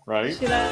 right? Should I?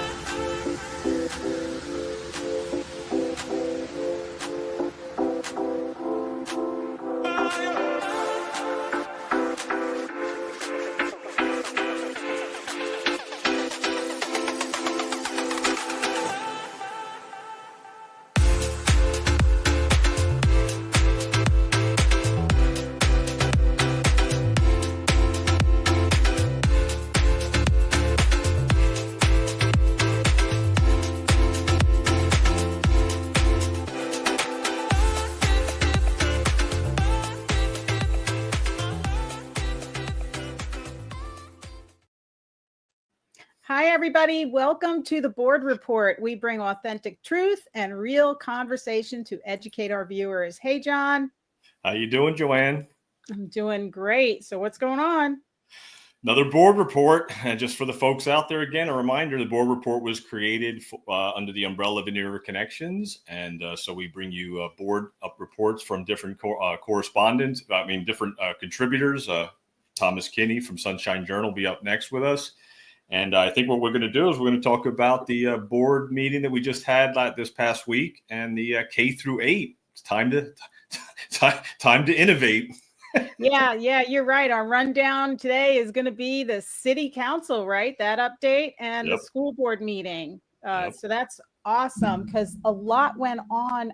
Hi, everybody. Welcome to the board report. We bring authentic truth and real conversation to educate our viewers. Hey, John. How you doing, Joanne? I'm doing great. So what's going on? Another board report. And just for the folks out there, again, a reminder, the board report was created under the umbrella of Interconnections. And so we bring you board up reports from different correspondents, different contributors. Thomas Kinney from Sunshine Journal will be up next with us. And I think what we're going to do is we're going to talk about the board meeting that we just had this past week and the K through 8. It's time to innovate. Yeah, you're right. Our rundown today is going to be the city council, right? That update and the school board meeting. So that's awesome because a lot went on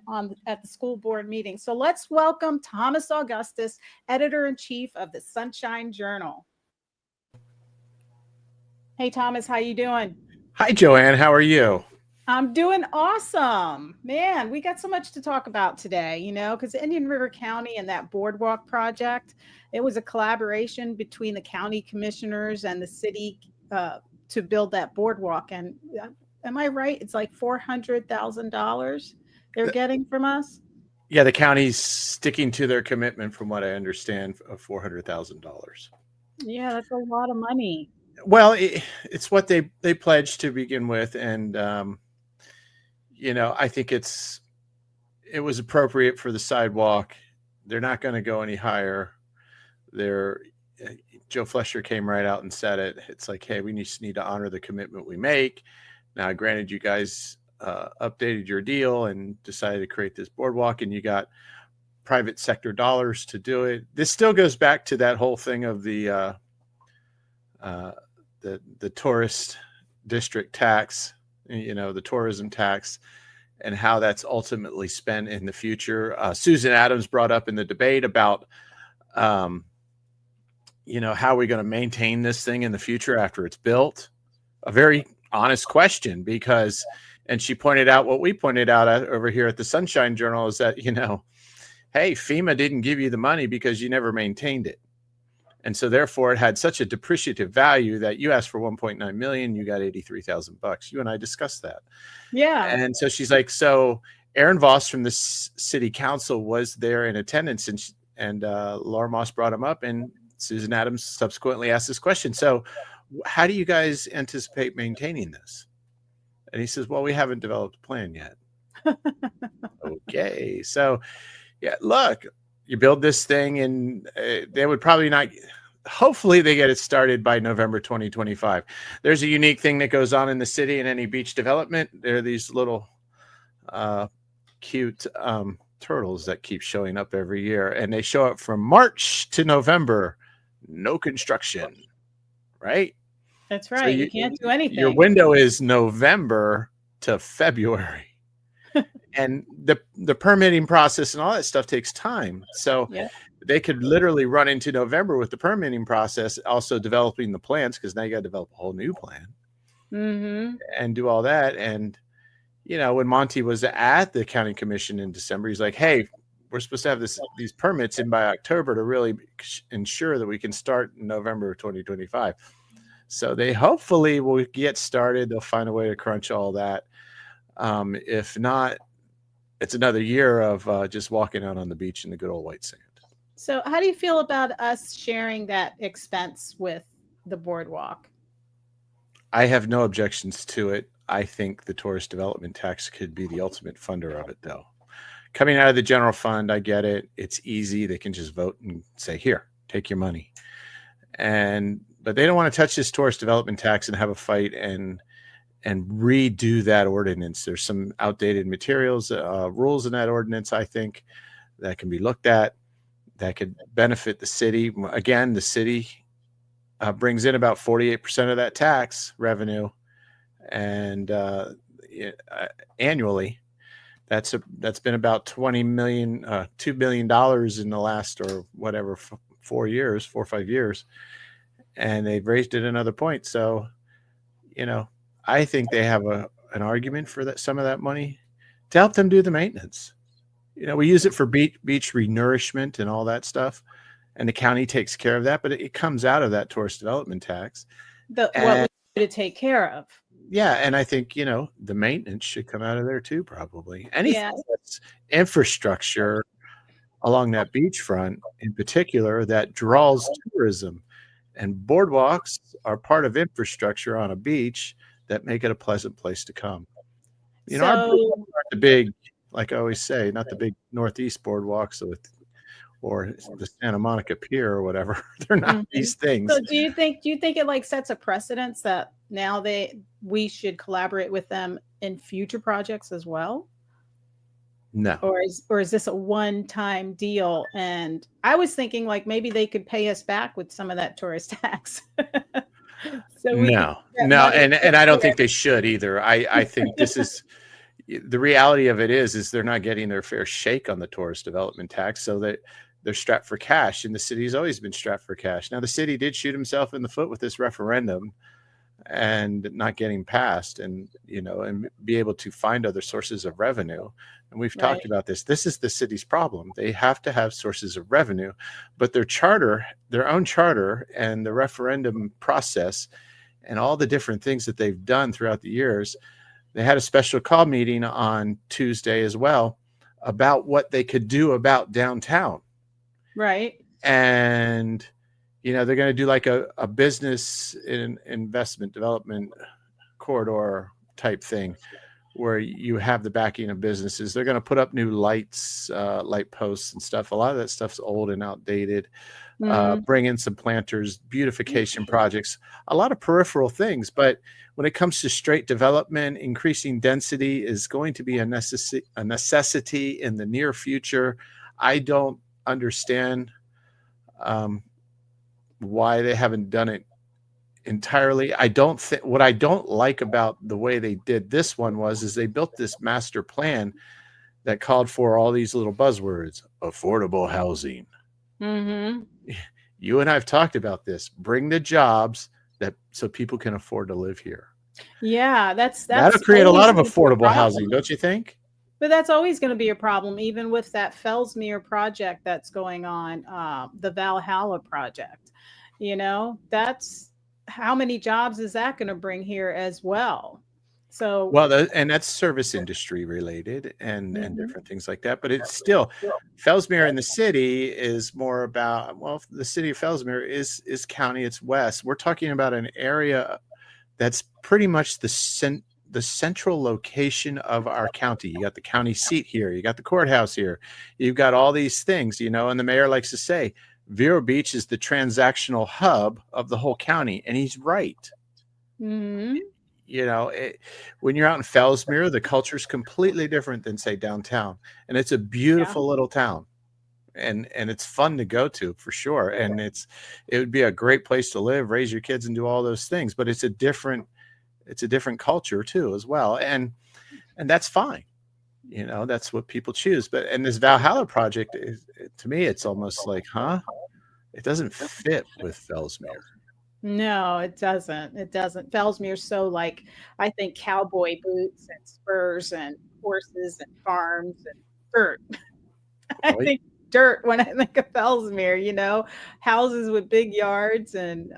at the school board meeting. So let's welcome Thomas Augustus, editor-in-chief of the Sunshine Journal. Hey, Thomas, how you doing? Hi, Joanne. How are you? I'm doing awesome. Man, we got so much to talk about today, because Indian River County and that boardwalk project, it was a collaboration between the county commissioners and the city to build that boardwalk. And am I right? It's like $400,000 they're getting from us? Yeah, the county's sticking to their commitment, from what I understand, of $400,000. Yeah, that's a lot of money. Well, it's what they pledged to begin with, and I think it was appropriate for the sidewalk. They're not going to go any higher. Joe Flesher came right out and said it. It's like, hey, we just need to honor the commitment we make. Now, granted, you guys updated your deal and decided to create this boardwalk, and you got private sector dollars to do it. This still goes back to that whole thing of the tourist district tax, the tourism tax, and how that's ultimately spent in the future. Susan Adams brought up in the debate about, how are we going to maintain this thing in the future after it's built? A very honest question, and she pointed out what we pointed out over here at the Sunshine Journal is that, hey, FEMA didn't give you the money because you never maintained it. And so therefore it had such a depreciative value that you asked for 1.9 million, you got $83,000. You and I discussed that. Yeah. And so she's like, so Aaron Voss from the city council was there in attendance, and Laura Moss brought him up, and Susan Adams subsequently asked this question. So how do you guys anticipate maintaining this? And he says, well, we haven't developed a plan yet. Okay. So yeah, look, you build this thing and they would probably not, hopefully they get it started by November 2025. There's a unique thing that goes on in the city in any beach development. There are these little cute turtles that keep showing up every year, and they show up from March to November, no construction, right? That's right. So you can't do anything. Your window is November to February. And the permitting process and all that stuff takes time. So they could literally run into November with the permitting process, also developing the plans, because now you got to develop a whole new plan and do all that. And, when Monty was at the county commission in December, he's like, hey, we're supposed to have these permits in by October to really ensure that we can start in November of 2025. So they hopefully will get started. They'll find a way to crunch all that. If not, it's another year of just walking out on the beach in the good old white sand. So how do you feel about us sharing that expense with the boardwalk? I have no objections to it. I think the tourist development tax could be the ultimate funder of it, though. Coming out of the general fund, I get it. It's easy. They can just vote and say, here, take your money. But they don't want to touch this tourist development tax and have a fight and and redo that ordinance. There's some outdated materials, rules in that ordinance, I think, that can be looked at, that could benefit the city. Again, the city brings in about 48% of that tax revenue, and annually, that's been about $2 billion in the last, or whatever, 4 or 5 years, and they've raised it another point. So, I think they have an argument for that, some of that money, to help them do the maintenance. We use it for beach renourishment and all that stuff, and the county takes care of that, but it comes out of that tourist development tax. What we do to take care of. Yeah, and I think the maintenance should come out of there too, probably. Anything that's infrastructure along that beachfront, in particular, that draws tourism, and boardwalks are part of infrastructure on a beach that make it a pleasant place to come. Our boardwalks aren't the big, like I always say, not the big Northeast boardwalks or the Santa Monica Pier or whatever. They're not these things. So do you think it like sets a precedence that now we should collaborate with them in future projects as well? No. Or is this a one-time deal? And I was thinking like maybe they could pay us back with some of that tourist tax. No, and I don't think they should either. I think this is the reality of it is they're not getting their fair shake on the tourist development tax, so that they're strapped for cash, and the city's always been strapped for cash. Now, the city did shoot himself in the foot with this referendum and not getting passed, and and be able to find other sources of revenue. And we've talked about this. This is the city's problem. They have to have sources of revenue, but their own charter, and the referendum process, and all the different things that they've done throughout the years. They had a special call meeting on Tuesday as well about what they could do about downtown. Right. And they're going to do like a business investment development corridor type thing, where you have the backing of businesses. They're going to put up new lights, light posts and stuff. A lot of that stuff's old and outdated. Bring in some planters, beautification projects, a lot of peripheral things. But when it comes to straight development, increasing density is going to be a necessity in the near future. I don't understand why they haven't done it entirely. What I don't like about the way they did this one is they built this master plan that called for all these little buzzwords: affordable housing. You and I have talked about this. Bring the jobs so people can afford to live here. Yeah, that'll create a lot of affordable housing, don't you think? But that's always going to be a problem, even with that Fellsmere project that's going on, the Valhalla project. That's how many jobs is that going to bring here as well? So and that's service industry related and different things like that. But it's still, Fellsmere in the city is more about, the city of Fellsmere is county, it's west. We're talking about an area that's pretty much the central location of our county. You got the county seat here, you got the courthouse here, you've got all these things, and the mayor likes to say Vero Beach is the transactional hub of the whole county, and he's right. When you're out in Fellsmere, the culture is completely different than, say, downtown, and it's a beautiful little town, and it's fun to go to for sure, and it would be a great place to live, raise your kids, and do all those things. But it's a different culture too, as well, and that's fine. That's what people choose. But this Valhalla project to me, it's almost like, it doesn't fit with Fellsmere. No, it doesn't. It doesn't. Fellsmere's so I think cowboy boots and spurs and horses and farms and dirt. I think dirt when I think of Fellsmere, houses with big yards and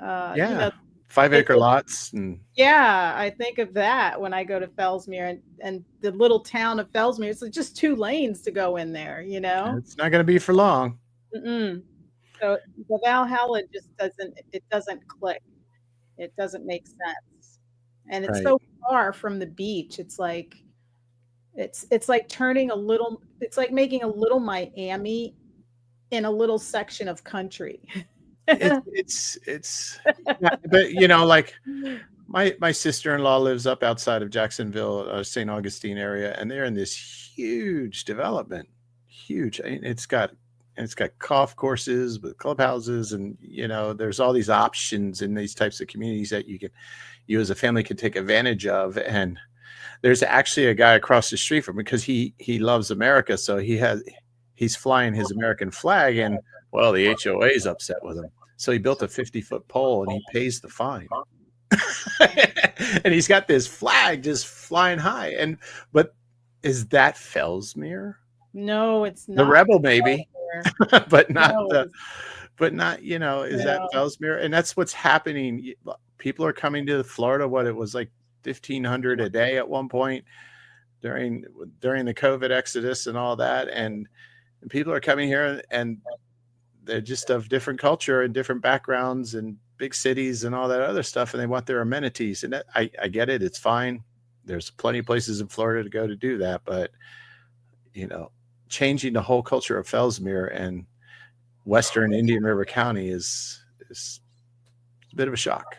5-acre lots. And I think of that when I go to Fellsmere, and the little town of Fellsmere. It's just 2 lanes to go in there, It's not going to be for long. So the Valhalla just doesn't click. It doesn't make sense. And it's so far from the beach. It's like making a little Miami in a little section of country. But My sister-in-law lives up outside of Jacksonville, St. Augustine area, and they're in this huge development. Huge. I mean, it's got golf courses with clubhouses, and there's all these options in these types of communities that you as a family can take advantage of. And there's actually a guy across the street from him, because he loves America, so he's flying his American flag, and well, the HOA is upset with him, so he built a 50-foot pole and he pays the fine. And he's got this flag just flying high. But is that Fellsmere? No, it's not. The Rebel, maybe, but not No, is that Fellsmere? And that's what's happening. People are coming to Florida. What it was like 1,500 a day at one point during the COVID exodus and all that, and people are coming here, and they're just of different culture and different backgrounds and big cities and all that other stuff, and they want their amenities. And I get it. It's fine. There's plenty of places in Florida to go to do that. But, changing the whole culture of Fellsmere and Western Indian River County is a bit of a shock.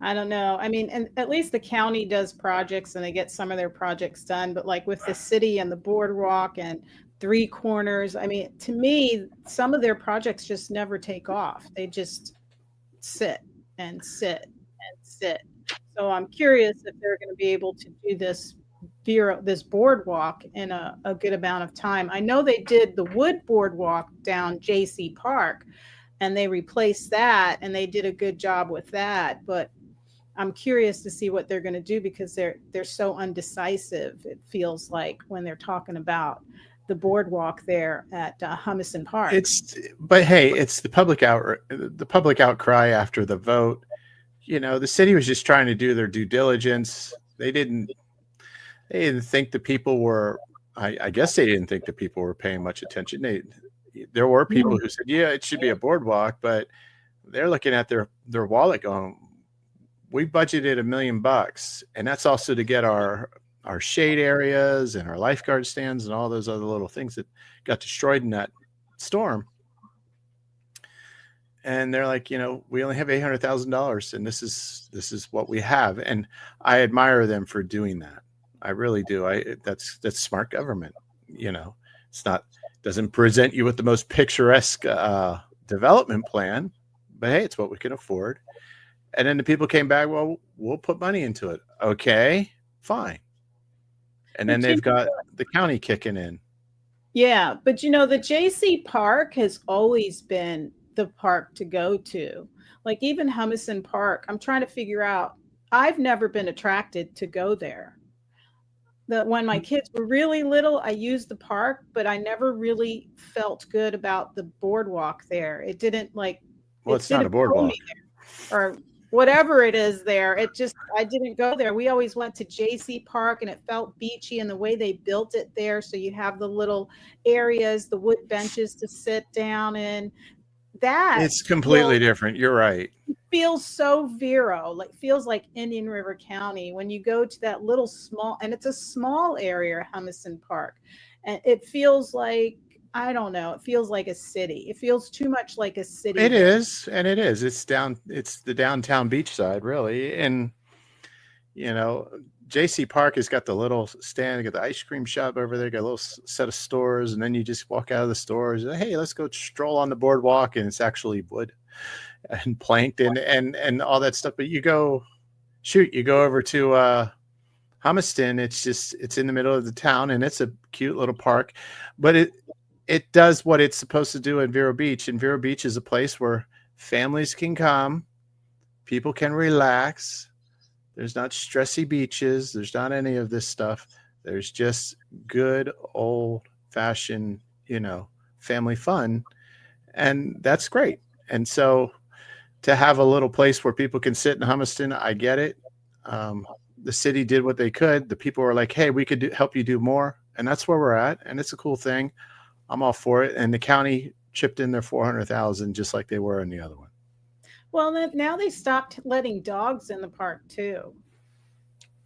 I don't know. I mean, and at least the county does projects and they get some of their projects done. But like with the city and the boardwalk and Three Corners, I mean, to me, some of their projects just never take off. They just sit and sit and sit. So I'm curious if they're going to be able to do this boardwalk in a good amount of time. I know they did the wood boardwalk down JC Park, and they replaced that, and they did a good job with that. But I'm curious to see what they're going to do, because they're so undecisive, it feels like, when they're talking about the boardwalk there at Humison Park. But hey, it's the public outcry after the vote. The city was just trying to do their due diligence. They didn't think the people were. I guess they didn't think the people were paying much attention. There were people who said, "Yeah, it should be a boardwalk," but they're looking at their wallet, going, "We budgeted $1 million, and that's also to get our shade areas and our lifeguard stands and all those other little things that got destroyed in that storm." And they're like, we only have $800,000, and this is what we have. And I admire them for doing that. I really do. That's smart government. Doesn't present you with the most picturesque development plan, but hey, it's what we can afford. And then the people came back, well, we'll put money into it. Okay, fine. And then they've got the county kicking in. Yeah, but the JC Park has always been the park to go to. Like even Humison Park, I'm trying to figure out, I've never been attracted to go there. When my kids were really little, I used the park, but I never really felt good about the boardwalk there. It didn't it's not a boardwalk or whatever it is there. I didn't go there. We always went to JC Park, and it felt beachy, and the way they built it there. So you have the little areas, the wood benches to sit down in. It's completely different. You're right. It feels so Vero, feels like Indian River County when you go to that little small, and it's a small area, Humison Park, and it feels like, I don't know, it feels like a city. It feels too much like a city. It is, and it is. It's the downtown beach side, really. And JC Park has got the little stand, got the ice cream shop over there, got a little set of stores, and then you just walk out of the stores. Hey, let's go stroll on the boardwalk, and it's actually wood and planked and all that stuff. But you go over to Humiston. It's in the middle of the town, and it's a cute little park, but it does what it's supposed to do in Vero Beach. And Vero Beach is a place where families can come, people can relax. There's not stressy beaches. There's not any of this stuff. There's just good old-fashioned, family fun, and that's great. And so, to have a little place where people can sit in Humiston, I get it. The city did what they could. The people were like, "Hey, we could help you do more," and that's where we're at. And it's a cool thing. I'm all for it. And the county chipped in their $400,000, just like they were in the other one. Well, now they stopped letting dogs in the park too.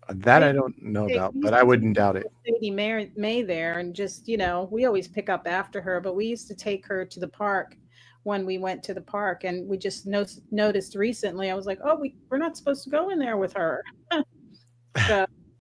That I don't know about, but I wouldn't doubt it. Sadie May there, and just we always pick up after her, but we used to take her to the park when we went to the park, and we just noticed recently. I was like, oh, we're not supposed to go in there with her. So